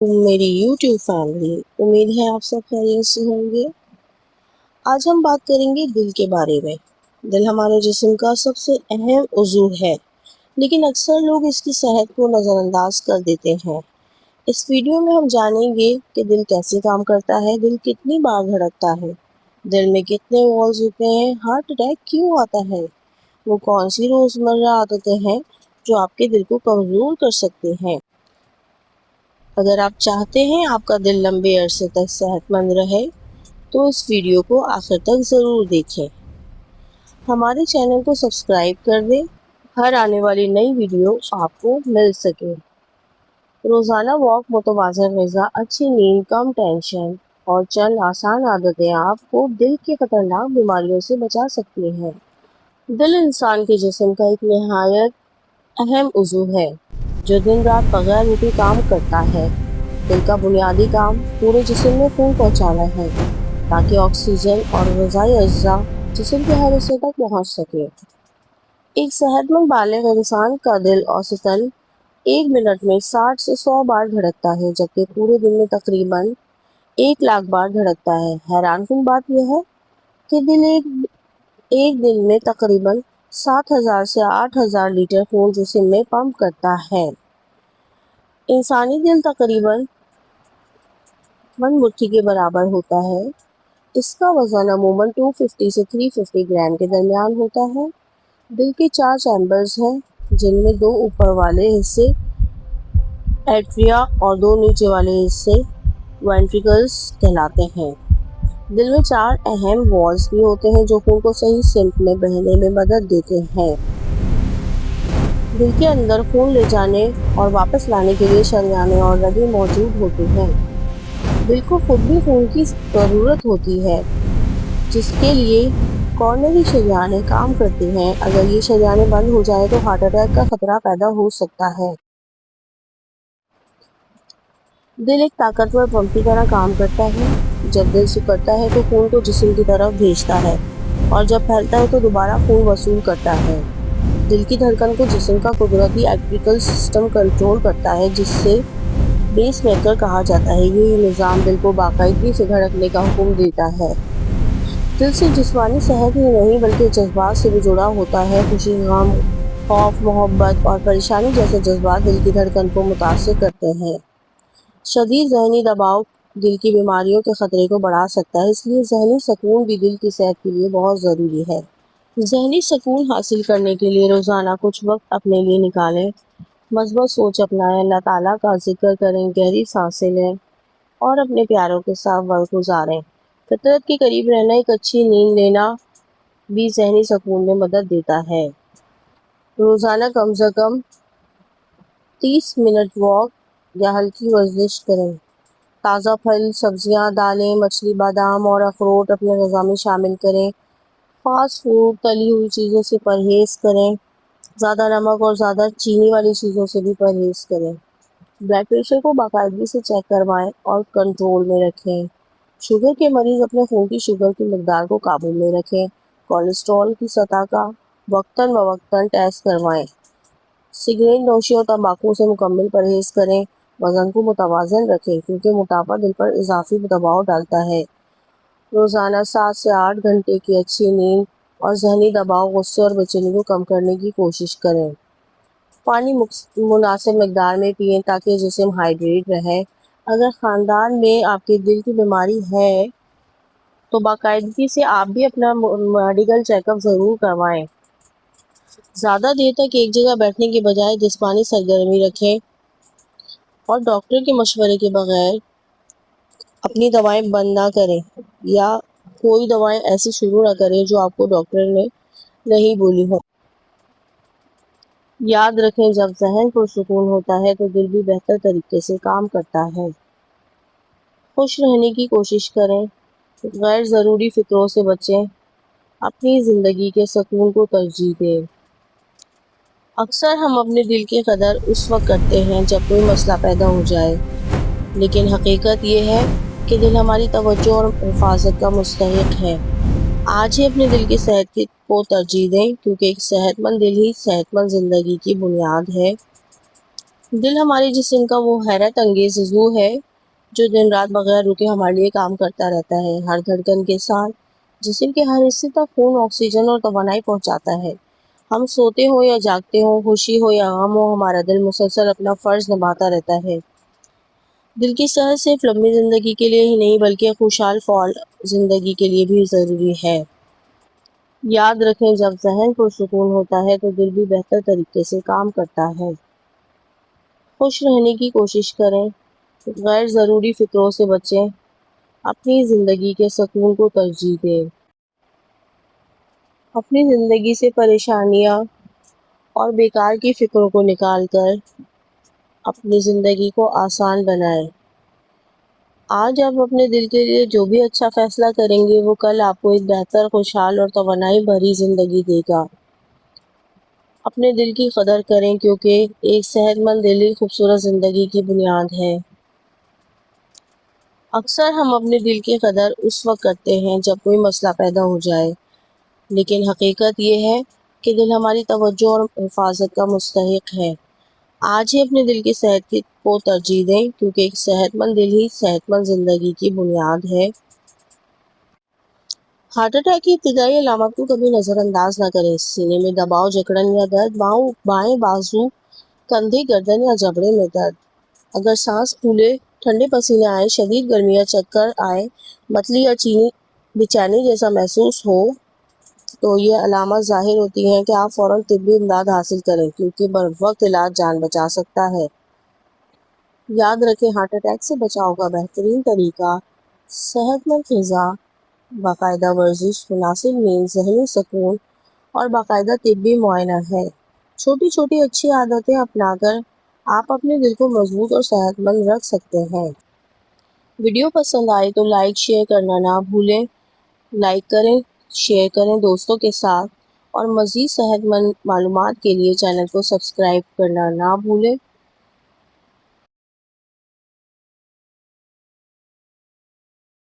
मेरी YouTube family, उम्मीद है आप सब खैरियत से होंगे। आज हम बात करेंगे दिल के बारे में। दिल हमारे जिस्म का सबसे अहम उज़ू है, लेकिन अक्सर लोग इसकी सेहत को नज़रअंदाज कर देते हैं। इस वीडियो में हम जानेंगे कि दिल कैसे काम करता है, दिल कितनी बार धड़कता है, दिल में कितने वॉल्स होते हैं, हार्ट अटैक क्यों आता है, वो कौन सी रोज़मर्रा आदतें हैं जो आपके दिल को कमज़ोर कर सकती हैं। अगर आप चाहते हैं आपका दिल लंबे अरसे तक सेहतमंद रहे, तो इस वीडियो को आखिर तक ज़रूर देखें। हमारे चैनल को सब्सक्राइब कर दें, हर आने वाली नई वीडियो आपको मिल सके। रोज़ाना वॉक, मुतवाज़न ग़िज़ा, अच्छी नींद, कम टेंशन और चंद आसान आदतें आपको दिल की ख़तरनाक बीमारियों से बचा सकती हैं। दिल इंसान के जिस्म का एक निहायत अहम उज़ू है, जो दिन रात बगैर रुके काम करता है। दिल का बुनियादी काम पूरे जिस्म में खून पहुंचाना है, ताकि ऑक्सीजन और ग़िज़ाई अज्जा जिस्म के हर हिस्से तक पहुंच सके। एक सेहतमंद बालिग़ इंसान का दिल औसतन 1 मिनट में 60 से 100 बार धड़कता है, जबकि पूरे दिन में तकरीबन 1 लाख बार धड़कता है। हैरानकुन बात यह है कि दिल एक दिन में तकरीबन 7,000 से 8,000 लीटर खून जिस्म में पंप करता है। इंसानी दिल तकरीबन 1 मुट्ठी के बराबर होता है। इसका वज़न अमूमन 250 से 350 ग्राम के दरमियान होता है। दिल के 4 चैम्बर्स हैं, जिनमें 2 ऊपर वाले हिस्से एट्रिया और 2 नीचे वाले हिस्से वेंट्रिकल्स कहलाते हैं। दिल में 4 अहम वॉल्स भी होते हैं, जो खून को सही सिमत में बहने में मदद देते हैं। दिल के अंदर खून ले जाने और वापस लाने के लिए शरियानें और रगें मौजूद होती हैं। दिल को खुद भी खून की ज़रूरत होती है, जिसके लिए कॉर्नरी शरियानें काम करती हैं। अगर ये शरियानें बंद हो जाए तो हार्ट अटैक का खतरा पैदा हो सकता है। दिल एक ताकतवर पंप की तरह काम करता है। जब दिल सिकुड़ता है तो खून को जिस्म की तरफ भेजता है, और जब फैलता है तो दोबारा खून वसूल करता है। दिल की धड़कन को जिस्म का कुदरती इलेक्ट्रिकल सिस्टम कंट्रोल करता है, जिससे पेसमेकर कहा जाता है। ये निज़ाम दिल को बाकायदगी से धड़कने का हुक्म देता है। दिल से जिस्मानी सेहत ही नहीं, बल्कि जज्बात से भी जुड़ा होता है। खुशी, गम, खौफ, मोहब्बत और परेशानी जैसे जज्बात दिल की धड़कन को मुतासिर करते हैं। शदीद ज़हनी दबाव दिल की बीमारियों के ख़तरे को बढ़ा सकता है, इसलिए ज़हनी सुकून भी दिल की सेहत के लिए बहुत ज़रूरी है। ज़हनी सुकून हासिल करने के लिए रोज़ाना कुछ वक्त अपने लिए निकालें। मज़बूत सोच अपनाएं, अल्लाह ताला का ज़िक्र करें, गहरी सांसें लें और अपने प्यारों के साथ वक्त गुजारें। फितरत के करीब रहना, एक अच्छी नींद लेना भी ज़हनी सुकून में मदद देता है। रोज़ाना कम से कम 30 मिनट वॉक या हल्की वर्जिश करें। ताज़ा फल, सब्जियां, दालें, मछली, बादाम और अखरोट अपने ग़िज़ा में शामिल करें। फास्ट फूड, तली हुई चीज़ों से परहेज़ करें। ज़्यादा नमक और ज़्यादा चीनी वाली चीज़ों से भी परहेज़ करें। ब्लड प्रेशर को बाकायदगी से चेक करवाएं और कंट्रोल में रखें। शुगर के मरीज़ अपने खून की शुगर की मकदार को काबू में रखें। कोलेस्ट्रॉल की सतह का वक्तन फ़वक्तन टेस्ट करवाएं। सिगरेट नोशी और तंबाकू से मुकम्मल परहेज़ करें। वज़न को मुतवाज़न रखें, क्योंकि मोटापा दिल पर इजाफी दबाव डालता है। रोज़ाना 7 से 8 घंटे की अच्छी नींद और ज़हनी दबाव, गुस्से और बेचैनी को कम करने की कोशिश करें। पानी मुनासिब मकदार में पिएं, ताकि जिस्म हाइड्रेट रहे। अगर ख़ानदान में आपके दिल की बीमारी है, तो बाकायदगी से आप भी अपना मेडिकल चेकअप ज़रूर करवाएं। ज़्यादा देर तक एक जगह बैठने के बजाय जिस्मानी सरगर्मी रखें, और डॉक्टर के मशवरे के बगैर अपनी दवाएं बंद ना करें, या कोई दवाएं ऐसी शुरू ना करें जो आपको डॉक्टर ने नहीं बोली हो। याद रखें, जब ज़हन पुरसुकून होता है तो दिल भी बेहतर तरीके से काम करता है। खुश रहने की कोशिश करें, गैर ज़रूरी फ़िक्रों से बचें, अपनी ज़िंदगी के सुकून को तरजीह दें। अक्सर हम अपने दिल की कदर उस वक्त करते हैं जब कोई मसला पैदा हो जाए, लेकिन हकीकत ये है कि दिल हमारी तवज्जो और हिफाजत का मुस्तहिक है। आज ही अपने दिल की सेहत को तरजीह दें, क्योंकि एक सेहतमंद दिल ही सेहतमंद ज़िंदगी की बुनियाद है। دل ہمارے جسم کا وہ حیرت انگیز عضو ہے جو دن رات بغیر رکے ہمارے لیے کام کرتا رہتا ہے۔ ہر دھڑکن کے ساتھ جسم کے ہر حصے تک خون، آکسیجن اور توانائی پہنچاتا ہے۔ ہم سوتے ہوں یا جاگتے ہوں، خوشی ہو یا غم ہو، ہمارا دل مسلسل اپنا فرض نبھاتا رہتا ہے۔ دل کی صحت صرف لمبی زندگی کے لیے ہی نہیں بلکہ خوشحال فعال زندگی کے لیے بھی ضروری ہے۔ یاد رکھیں، جب ذہن پرسکون ہوتا ہے تو دل بھی بہتر طریقے سے کام کرتا ہے۔ خوش رہنے کی کوشش کریں، غیر ضروری فکروں سے بچیں، اپنی زندگی کے سکون کو ترجیح دیں۔ اپنی زندگی سے پریشانیاں اور بیکار کی فکروں کو نکال کر اپنی زندگی کو آسان بنائیں۔ آج آپ اپنے دل کے لیے جو بھی اچھا فیصلہ کریں گے وہ کل آپ کو ایک بہتر، خوشحال اور توانائی بھری زندگی دے گا۔ اپنے دل کی قدر کریں کیونکہ ایک صحت مند دل ہی خوبصورت زندگی کی بنیاد ہے۔ اکثر ہم اپنے دل کی قدر اس وقت کرتے ہیں جب کوئی مسئلہ پیدا ہو جائے، لیکن حقیقت یہ ہے کہ دل ہماری توجہ اور حفاظت کا مستحق ہے۔ آج ہی اپنے دل کی صحت کو ترجیح دیں کیونکہ ایک صحت مند دل ہی صحت مند زندگی کی بنیاد ہے۔ ہارٹ اٹیک کی ابتدائی علامات کو کبھی نظر انداز نہ کریں۔ سینے میں دباؤ، جکڑن یا درد، بائیں بازو، کندھے، گردن یا جبڑے میں درد، اگر سانس پھولے، ٹھنڈے پسینے آئے، شدید گرمی یا چکر آئے، متلی یا چینی بے چینی جیسا محسوس ہو، تو یہ علامات ظاہر ہوتی ہیں کہ آپ فوراً طبی امداد حاصل کریں کیونکہ بروقت علاج جان بچا سکتا ہے۔ یاد رکھیں، ہارٹ اٹیک سے بچاؤ کا بہترین طریقہ صحت مند غذا، باقاعدہ ورزش، مناسب نیند، ذہنی سکون اور باقاعدہ طبی معائنہ ہے۔ چھوٹی چھوٹی اچھی عادتیں اپنا کر آپ اپنے دل کو مضبوط اور صحت مند رکھ سکتے ہیں۔ ویڈیو پسند آئے تو لائک شیئر کرنا نہ بھولیں۔ لائک کریں، شیئر کریں دوستوں کے ساتھ، اور مزید صحت مند معلومات کے لیے چینل کو سبسکرائب کرنا نہ بھولیں۔